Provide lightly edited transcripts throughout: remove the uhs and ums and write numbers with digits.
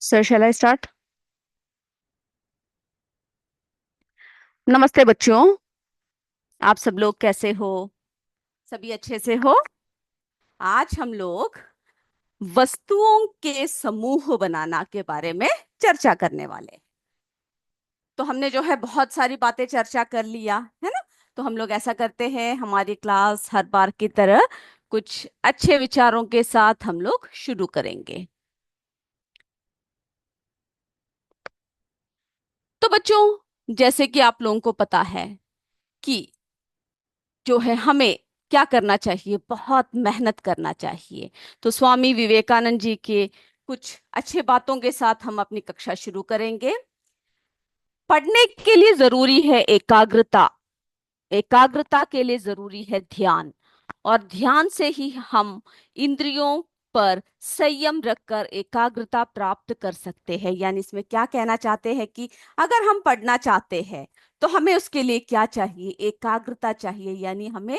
Sir shell I start. नमस्ते बच्चों। आप सब लोग कैसे हो? सभी अच्छे से हो? आज हम लोग वस्तुओं के समूह बनाना के बारे में चर्चा करने वाले। तो हमने जो है बहुत सारी बातें चर्चा कर लिया है ना। तो हम लोग ऐसा करते हैं, हमारी क्लास हर बार की तरह कुछ अच्छे विचारों के साथ हम लोग शुरू करेंगे। तो बच्चों, जैसे कि आप लोगों को पता है कि जो है हमें क्या करना चाहिए, बहुत मेहनत करना चाहिए। तो स्वामी विवेकानंद जी के कुछ अच्छे बातों के साथ हम अपनी कक्षा शुरू करेंगे। पढ़ने के लिए जरूरी है एकाग्रता। एकाग्रता के लिए जरूरी है ध्यान। और ध्यान से ही हम इंद्रियों पर संयम रखकर एकाग्रता प्राप्त कर सकते हैं। यानी इसमें क्या कहना चाहते हैं कि अगर हम पढ़ना चाहते हैं तो हमें उसके लिए क्या चाहिए, एकाग्रता चाहिए। यानी हमें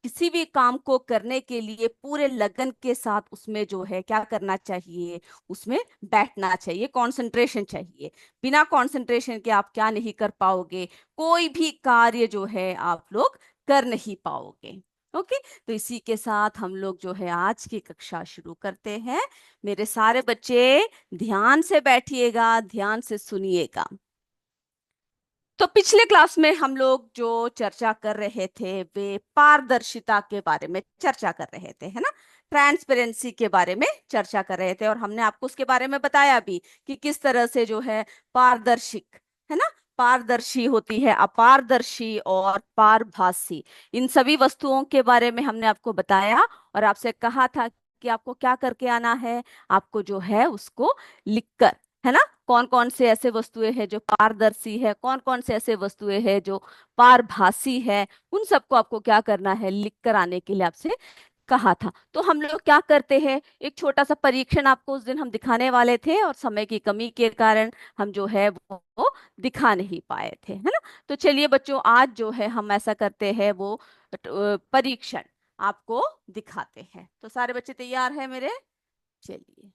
किसी भी काम को करने के लिए पूरे लगन के साथ उसमें जो है क्या करना चाहिए, उसमें बैठना चाहिए, कंसंट्रेशन चाहिए। बिना कंसंट्रेशन के आप क्या नहीं कर पाओगे, कोई भी कार्य जो है आप लोग कर नहीं पाओगे। ओके। तो इसी के साथ हम लोग जो है आज की कक्षा शुरू करते हैं। मेरे सारे बच्चे ध्यान से बैठिएगा, ध्यान से सुनिएगा। तो पिछले क्लास में हम लोग जो चर्चा कर रहे थे वे पारदर्शिता के बारे में चर्चा कर रहे थे, है ना। ट्रांसपेरेंसी के बारे में चर्चा कर रहे थे और हमने आपको उसके बारे में बताया भी कि किस तरह से जो है पारदर्शिक, है ना, पारदर्शी होती है, अपारदर्शी और पारभासी। इन सभी वस्तुओं के बारे में हमने आपको बताया और आपसे कहा था कि आपको क्या करके आना है, आपको जो है उसको लिखकर, है ना, कौन कौन से ऐसे वस्तुएं हैं जो पारदर्शी है, कौन कौन से ऐसे वस्तुएं हैं जो पारभासी है, उन सबको आपको क्या करना है, लिख कर आने के लिए आपसे कहा था। तो हम लोग क्या करते हैं, एक छोटा सा परीक्षण आपको उस दिन हम दिखाने वाले थे और समय की कमी के कारण हम जो है वो दिखा नहीं पाए थे, है ना। तो चलिए बच्चों, आज जो है हम ऐसा करते हैं, वो परीक्षण आपको दिखाते हैं। तो सारे बच्चे तैयार हैं मेरे? चलिए।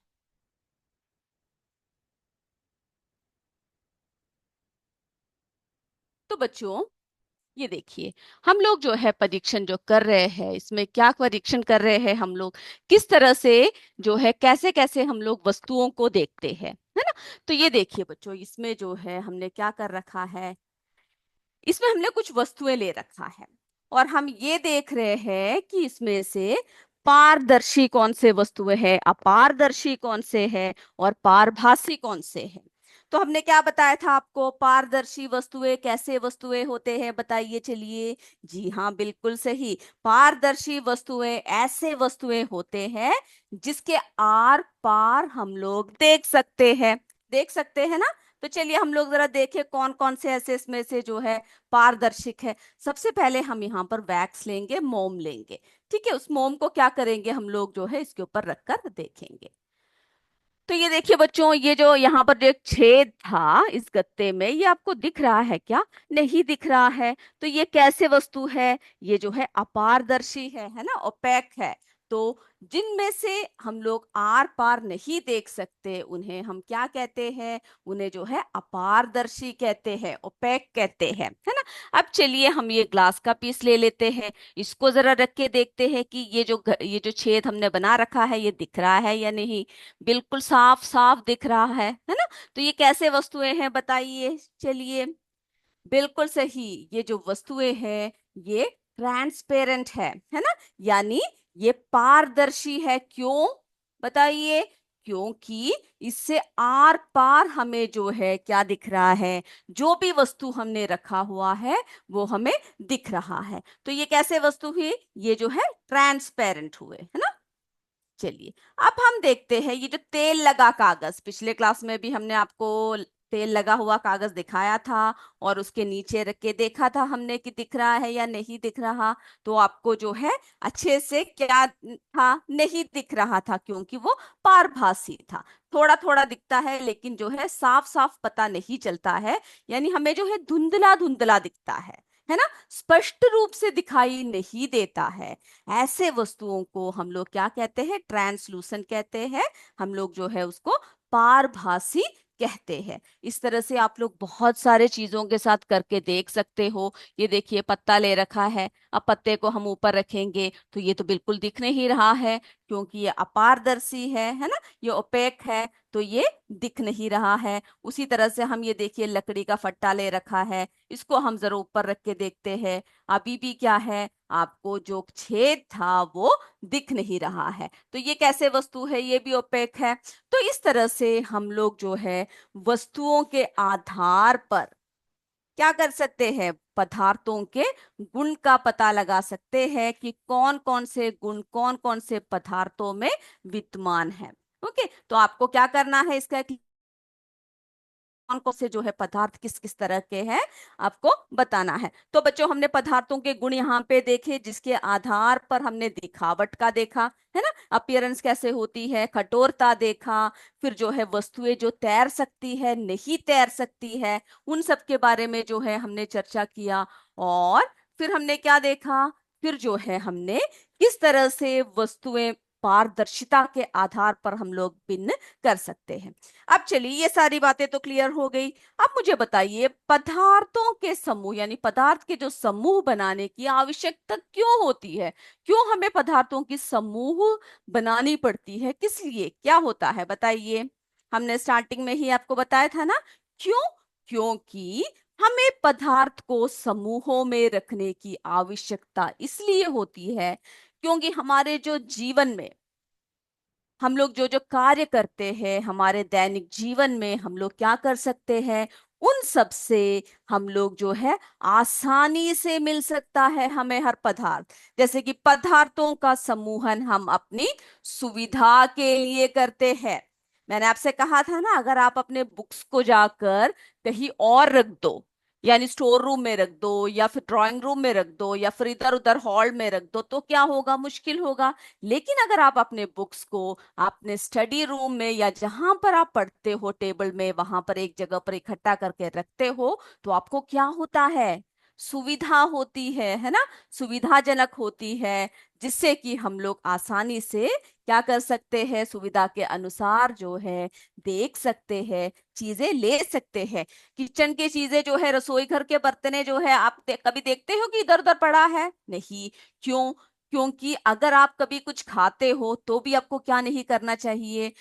तो बच्चों, ये देखिए, हम लोग जो है परीक्षण जो कर रहे हैं, इसमें क्या परीक्षण कर रहे हैं हम लोग, किस तरह से जो है कैसे कैसे हम लोग वस्तुओं को देखते हैं, है ना। तो ये देखिए बच्चों, इसमें जो है हमने क्या कर रखा है, इसमें हमने कुछ वस्तुएं ले रखा है और हम ये देख रहे हैं कि इसमें से पारदर्शी कौन से वस्तुएं हैं, अपारदर्शी कौन से हैं और पारभासी कौन से हैं। तो हमने क्या बताया था आपको, पारदर्शी वस्तुएं कैसे वस्तुएं होते हैं, बताइए चलिए। जी हाँ, बिल्कुल सही। पारदर्शी वस्तुएं ऐसे वस्तुएं होते हैं जिसके आर पार हम लोग देख सकते हैं। देख सकते हैं ना। तो चलिए हम लोग जरा देखें कौन कौन से ऐसे इसमें से जो है पारदर्शिक है। सबसे पहले हम यहाँ पर वैक्स लेंगे, मोम लेंगे। ठीक है, उस मोम को क्या करेंगे, हम लोग जो है इसके ऊपर रखकर देखेंगे। तो ये देखिए बच्चों, ये जो यहाँ पर जो एक छेद था इस गत्ते में, ये आपको दिख रहा है क्या? नहीं दिख रहा है। तो ये कैसे वस्तु है? ये जो है अपारदर्शी है ना, ओपेक है। तो जिनमें से हम लोग आर पार नहीं देख सकते उन्हें हम क्या कहते हैं, उन्हें जो है अपारदर्शी कहते हैं, ओपेक कहते हैं, है ना। अब चलिए हम ये ग्लास का पीस ले लेते हैं, इसको जरा रख के देखते हैं कि ये जो छेद हमने बना रखा है ये दिख रहा है या नहीं। बिल्कुल साफ साफ दिख रहा है ना। तो ये कैसे वस्तुएं हैं बताइए चलिए। बिल्कुल सही, ये जो वस्तुएं हैं ये ट्रांसपेरेंट है ना। यानी ये पारदर्शी है। क्यों बताइए? क्योंकि इससे आर पार हमें जो है क्या दिख रहा है, जो भी वस्तु हमने रखा हुआ है वो हमें दिख रहा है। तो ये कैसे वस्तु हुई, ये जो है ट्रांसपेरेंट हुए, है ना। चलिए, अब हम देखते हैं ये जो तेल लगा कागज, पिछले क्लास में भी हमने आपको तेल लगा हुआ कागज दिखाया था और उसके नीचे रख के देखा था हमने कि दिख रहा है या नहीं दिख रहा। तो आपको जो है अच्छे से क्या था, नहीं दिख रहा था क्योंकि वो पारभासी था। थोड़ा थोड़ा दिखता है लेकिन जो है साफ साफ पता नहीं चलता है। यानी हमें जो है धुंधला धुंधला दिखता है ना, स्पष्ट रूप से दिखाई नहीं देता है। ऐसे वस्तुओं को हम लोग क्या कहते हैं, ट्रांसलूसेंट कहते हैं। हम लोग जो है उसको अपारभासी कहते हैं। इस तरह से आप लोग बहुत सारे चीजों के साथ करके देख सकते हो। ये देखिए पत्ता ले रखा है, अब पत्ते को हम ऊपर रखेंगे तो ये तो बिल्कुल दिख नहीं रहा है, क्योंकि ये अपारदर्शी है ना, ये ओपेक है, तो ये दिख नहीं रहा है। उसी तरह से हम ये देखिए लकड़ी का फट्टा ले रखा है, इसको हम जरा ऊपर रख के देखते हैं, अभी भी क्या है, आपको जो छेद था वो दिख नहीं रहा है, तो ये कैसे वस्तु है, ये भी ओपेक है। तो इस तरह से हम लोग जो है वस्तुओं के आधार पर क्या कर सकते हैं, पदार्थों के गुण का पता लगा सकते हैं कि कौन कौन से गुण कौन कौन से पदार्थों में विद्यमान है। ओके, तो आपको क्या करना है, इसका कौन कौन से जो है पदार्थ किस किस तरह के हैं आपको बताना है। तो बच्चों हमने पदार्थों के गुण यहाँ पे देखे, जिसके आधार पर हमने दिखावट का देखा है ना, अपीयरेंस कैसे होती है, कठोरता देखा, फिर जो है वस्तुएं जो तैर सकती है नहीं तैर सकती है उन सब के बारे में जो है हमने चर्चा किया। और फिर हमने क्या देखा, फिर जो है हमने किस तरह से वस्तुएं पारदर्शिता के आधार पर हम लोग भिन्न कर सकते हैं। अब चलिए ये सारी बातें तो क्लियर हो गई। अब मुझे बताइए पदार्थों के समूह यानी पदार्थ के जो समूह बनाने की आवश्यकता क्यों होती है, क्यों हमें पदार्थों की समूह बनानी पड़ती है, किस लिए, क्या होता है बताइए। हमने स्टार्टिंग में ही आपको बताया था ना, क्यों, क्योंकि हमें पदार्थ को समूहों में रखने की आवश्यकता इसलिए होती है क्योंकि हमारे जो जीवन में हम लोग जो जो कार्य करते हैं हमारे दैनिक जीवन में हम लोग क्या कर सकते हैं, उन सब से हम लोग जो है आसानी से मिल सकता है हमें हर पदार्थ। जैसे कि पदार्थों का समूहन हम अपनी सुविधा के लिए करते हैं। मैंने आपसे कहा था ना, अगर आप अपने बुक्स को जाकर कहीं और रख दो, यानी स्टोर रूम में रख दो या फिर ड्राइंग रूम में रख दो या फिर इधर उधर हॉल में रख दो, तो क्या होगा, मुश्किल होगा। लेकिन अगर आप अपने बुक्स को अपने स्टडी रूम में या जहां पर आप पढ़ते हो टेबल में वहां पर एक जगह पर इकट्ठा करके रखते हो, तो आपको क्या होता है, सुविधा होती है ना, सुविधाजनक होती है, जिससे कि हम लोग आसानी से क्या कर सकते हैं, सुविधा के अनुसार जो है देख सकते हैं, चीजें ले सकते हैं। किचन की चीजें जो है, रसोई घर के बर्तने जो है, आप कभी देखते हो कि इधर उधर पड़ा है, नहीं। क्यों, क्योंकि अगर आप कभी कुछ खाते हो तो भी आपको क्या नहीं करना चाहिए,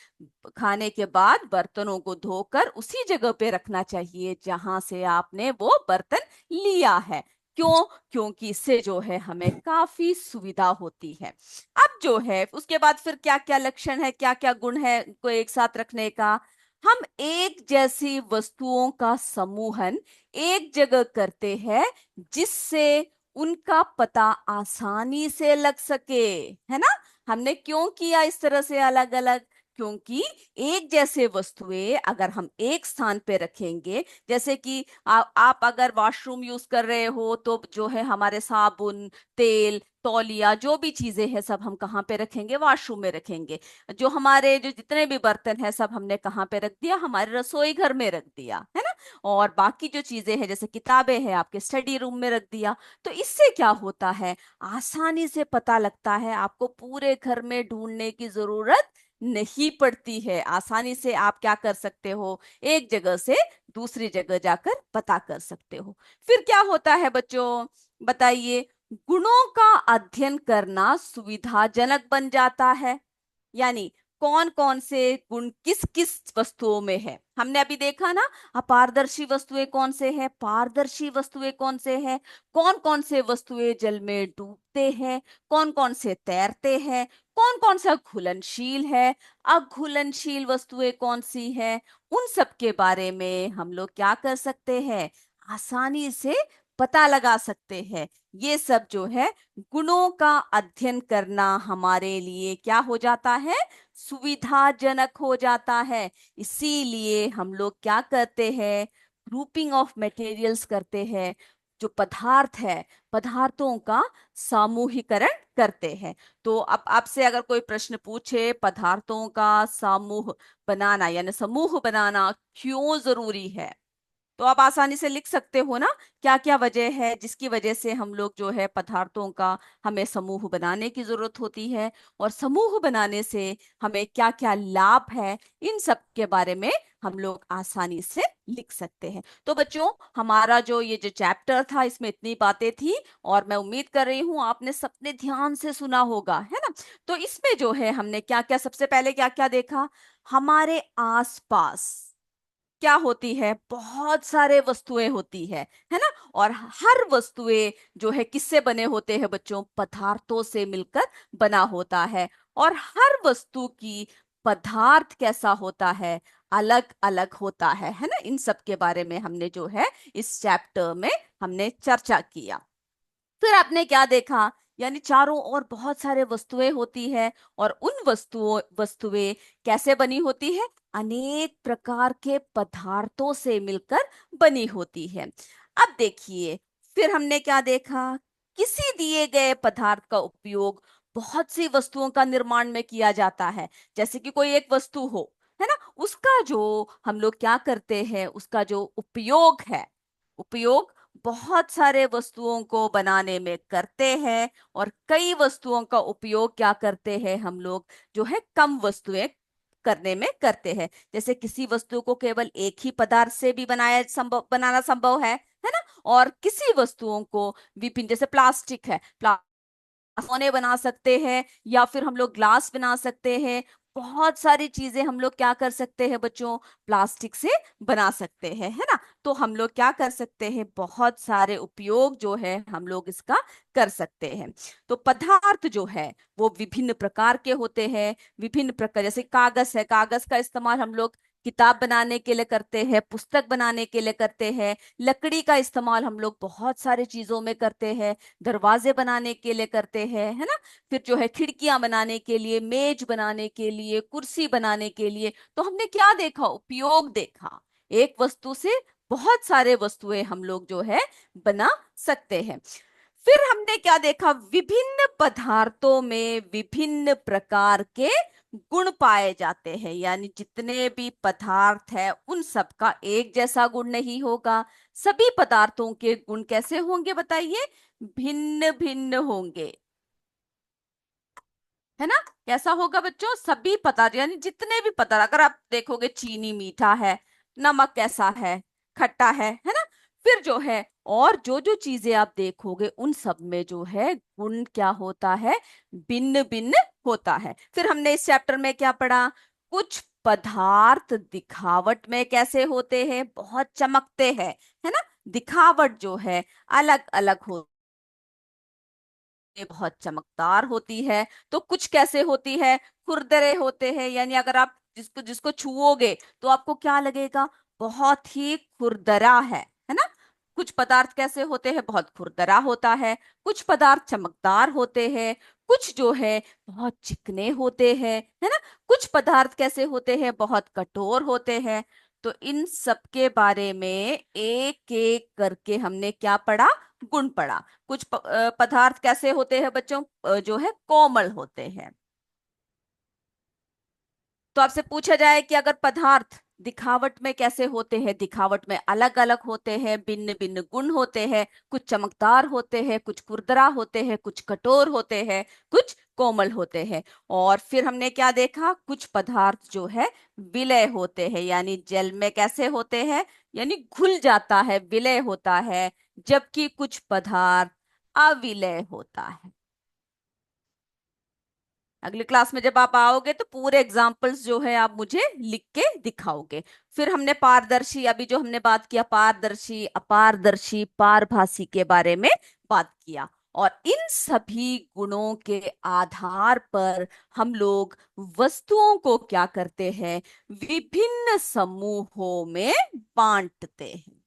खाने के बाद बर्तनों को धोकर उसी जगह पे रखना चाहिए जहां से आपने वो बर्तन लिया है। क्यों, क्योंकि इससे जो है हमें काफी सुविधा होती है। अब जो है उसके बाद फिर क्या क्या लक्षण है, क्या क्या गुण है को एक साथ रखने का, हम एक जैसी वस्तुओं का समूहन एक जगह करते हैं जिससे उनका पता आसानी से लग सके, है ना। हमने क्यों किया इस तरह से अलग अलग, क्योंकि एक जैसे वस्तुएं अगर हम एक स्थान पे रखेंगे, जैसे कि आप अगर वॉशरूम यूज कर रहे हो तो जो है हमारे साबुन, तेल, तौलिया, जो भी चीजें हैं सब हम कहाँ पे रखेंगे, वॉशरूम में रखेंगे। जो हमारे जो जितने भी बर्तन हैं सब हमने कहाँ पे रख दिया, हमारे रसोई घर में रख दिया, है ना। और बाकी जो चीजें हैं जैसे किताबें हैं आपके स्टडी रूम में रख दिया। तो इससे क्या होता है, आसानी से पता लगता है, आपको पूरे घर में ढूंढने की जरूरत नहीं पड़ती है, आसानी से आप क्या कर सकते हो, एक जगह से दूसरी जगह जाकर पता कर सकते हो। फिर क्या होता है बच्चों बताइए, गुणों का अध्ययन करना सुविधाजनक बन जाता है। यानी कौन कौन से गुण किस किस वस्तुओं में है, हमने अभी देखा ना, अपारदर्शी वस्तुएं कौन से हैं, पारदर्शी वस्तुएं कौन से हैं, कौन कौन से वस्तुएं जल में डूबते हैं, कौन कौन से तैरते हैं, कौन कौन सा घुलनशील है, अघुलनशील वस्तुएं कौन सी है, उन सब के बारे में हम लोग क्या कर सकते हैं, आसानी से पता लगा सकते हैं। ये सब जो है गुणों का अध्ययन करना हमारे लिए क्या हो जाता है, सुविधाजनक हो जाता है। इसीलिए हम लोग क्या करते हैं, ग्रुपिंग ऑफ मटेरियल्स करते हैं, जो पदार्थ है पदार्थों का सामूहिकरण करते हैं। तो अब आपसे अगर कोई प्रश्न पूछे पदार्थों का समूह बनाना यानी समूह बनाना क्यों जरूरी है, तो आप आसानी से लिख सकते हो ना, क्या क्या वजह है जिसकी वजह से हम लोग जो है पदार्थों का हमें समूह बनाने की जरूरत होती है, और समूह बनाने से हमें क्या क्या लाभ है, इन सब के बारे में हम लोग आसानी से लिख सकते हैं। तो बच्चों, हमारा जो ये जो चैप्टर था इसमें इतनी बातें थी, और मैं उम्मीद कर रही हूँ आपने सबने ध्यान से सुना होगा, है ना। तो इसमें जो है हमने क्या क्या, सबसे पहले क्या क्या देखा, हमारे आसपास क्या होती है, बहुत सारे वस्तुएं होती है ना। और हर वस्तुएं जो है किससे बने होते हैं बच्चों, पदार्थों से मिलकर बना होता है। और हर वस्तु की पदार्थ कैसा होता है, अलग अलग होता है ना। इन सब के बारे में हमने जो है इस चैप्टर में हमने चर्चा किया। फिर आपने क्या देखा, यानी चारों ओर बहुत सारे वस्तुएं होती है, और उन वस्तुएं कैसे बनी होती है, अनेक प्रकार के पदार्थों से मिलकर बनी होती है। अब देखिए, फिर हमने क्या देखा, किसी दिए गए पदार्थ का उपयोग बहुत सी वस्तुओं का निर्माण में किया जाता है। जैसे कि कोई एक वस्तु हो, है ना, उसका जो हम लोग क्या करते हैं, उसका जो उपयोग है, उपयोग बहुत सारे वस्तुओं को बनाने में करते हैं, और कई वस्तुओं का उपयोग क्या करते हैं हम लोग, जो है कम वस्तुएं करने में करते हैं। जैसे किसी वस्तु को केवल एक ही पदार्थ से भी बनाना संभव है ना। और किसी वस्तुओं को विभिन्न, जैसे प्लास्टिक है, सोने बना सकते हैं, या फिर हम लोग ग्लास बना सकते हैं। बहुत सारी चीजें हम लोग क्या कर सकते हैं बच्चों, प्लास्टिक से बना सकते हैं, है ना। तो हम लोग क्या कर सकते हैं, बहुत सारे उपयोग जो है हम लोग इसका कर सकते हैं। तो पदार्थ जो है वो विभिन्न प्रकार के होते हैं, विभिन्न प्रकार, जैसे कागज है, कागज का इस्तेमाल हम लोग किताब बनाने के लिए करते हैं, पुस्तक बनाने के लिए करते हैं। लकड़ी का इस्तेमाल हम लोग बहुत सारी चीजों में करते हैं, दरवाजे बनाने के लिए करते हैं, है ना। फिर जो है खिड़कियां बनाने के लिए, मेज बनाने के लिए, कुर्सी बनाने के लिए। तो हमने क्या देखा, उपयोग देखा, एक वस्तु से बहुत सारे वस्तुएं हम लोग जो है बना सकते हैं। फिर हमने क्या देखा, विभिन्न पदार्थों में विभिन्न प्रकार के गुण पाए जाते हैं, यानी जितने भी पदार्थ है उन सब का एक जैसा गुण नहीं होगा। सभी पदार्थों के गुण कैसे होंगे बताइए, भिन्न भिन्न होंगे, है ना। कैसा होगा बच्चों, सभी पदार्थ, यानी जितने भी पदार्थ, अगर आप देखोगे चीनी मीठा है, नमक कैसा है, खट्टा है ना। फिर जो है, और जो जो चीजें आप देखोगे उन सब में जो है गुण क्या होता है, भिन्न भिन्न होता है। फिर हमने इस चैप्टर में क्या पढ़ा, कुछ पदार्थ दिखावट में कैसे होते हैं, बहुत चमकते हैं, है ना। दिखावट जो है अलग अलग हो, ये बहुत चमकदार होती है। तो कुछ कैसे होती है, खुरदरे होते हैं, यानी अगर आप जिसको जिसको छुओगे तो आपको क्या लगेगा, बहुत ही खुरदरा है ना। कुछ पदार्थ कैसे होते हैं, बहुत खुरदरा होता है। कुछ पदार्थ चमकदार होते हैं, कुछ जो है बहुत चिकने होते हैं, है ना। कुछ पदार्थ कैसे होते हैं, बहुत कठोर होते हैं। तो इन सब के बारे में एक एक करके हमने क्या पढ़ा, गुण पढ़ा। कुछ पदार्थ कैसे होते हैं बच्चों, जो है कोमल होते हैं। तो आपसे पूछा जाए कि अगर पदार्थ दिखावट में कैसे होते हैं, दिखावट में अलग अलग होते हैं, भिन्न भिन्न गुण होते हैं, कुछ चमकदार होते हैं, कुछ खुरदरा होते हैं, कुछ कठोर होते हैं, कुछ कोमल होते हैं। और फिर हमने क्या देखा, कुछ पदार्थ जो है विलय होते हैं, यानी जल में कैसे होते हैं, यानी घुल जाता है, विलय होता है। जबकि कुछ पदार्थ अविलय होता है। अगली क्लास में जब आप आओगे तो पूरे एग्जाम्पल्स जो है आप मुझे लिख के दिखाओगे। फिर हमने पारदर्शी, अभी जो हमने बात किया, पारदर्शी, अपारदर्शी, पारभासी के बारे में बात किया। और इन सभी गुणों के आधार पर हम लोग वस्तुओं को क्या करते हैं, विभिन्न समूहों में बांटते हैं।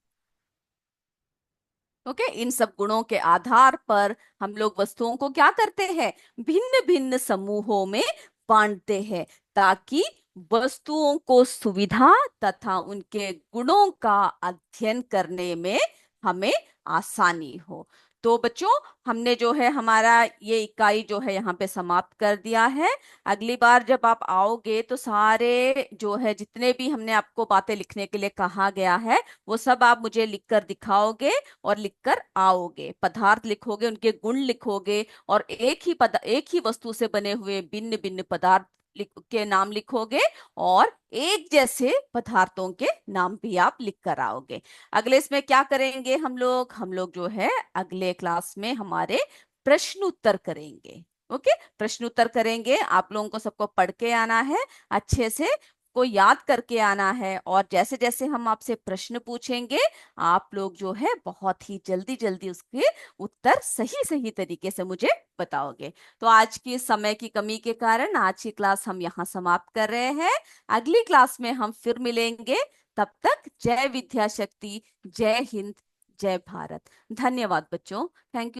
ओके, इन सब गुणों के आधार पर हम लोग वस्तुओं को क्या करते हैं, भिन्न भिन्न समूहों में बांटते हैं, ताकि वस्तुओं को सुविधा तथा उनके गुणों का अध्ययन करने में हमें आसानी हो। तो बच्चों, हमने जो है हमारा ये इकाई जो है यहाँ पे समाप्त कर दिया है। अगली बार जब आप आओगे तो सारे जो है जितने भी हमने आपको बातें लिखने के लिए कहा गया है वो सब आप मुझे लिखकर दिखाओगे और लिखकर आओगे। पदार्थ लिखोगे, उनके गुण लिखोगे, और एक ही वस्तु से बने हुए भिन्न भिन्न पदार्थ के नाम लिखोगे, और एक जैसे पदार्थों के नाम भी आप लिख कर आओगे। अगले इसमें क्या करेंगे हम लोग जो है अगले क्लास में हमारे प्रश्न उत्तर करेंगे। ओके, प्रश्न उत्तर करेंगे। आप लोगों को सबको पढ़ के आना है, अच्छे से को याद करके आना है, और जैसे जैसे हम आपसे प्रश्न पूछेंगे आप लोग जो है बहुत ही जल्दी जल्दी उसके उत्तर सही सही तरीके से मुझे बताओगे। तो आज की समय की कमी के कारण आज की क्लास हम यहाँ समाप्त कर रहे हैं। अगली क्लास में हम फिर मिलेंगे। तब तक जय विद्या शक्ति, जय हिंद, जय भारत। धन्यवाद बच्चों। Thank you.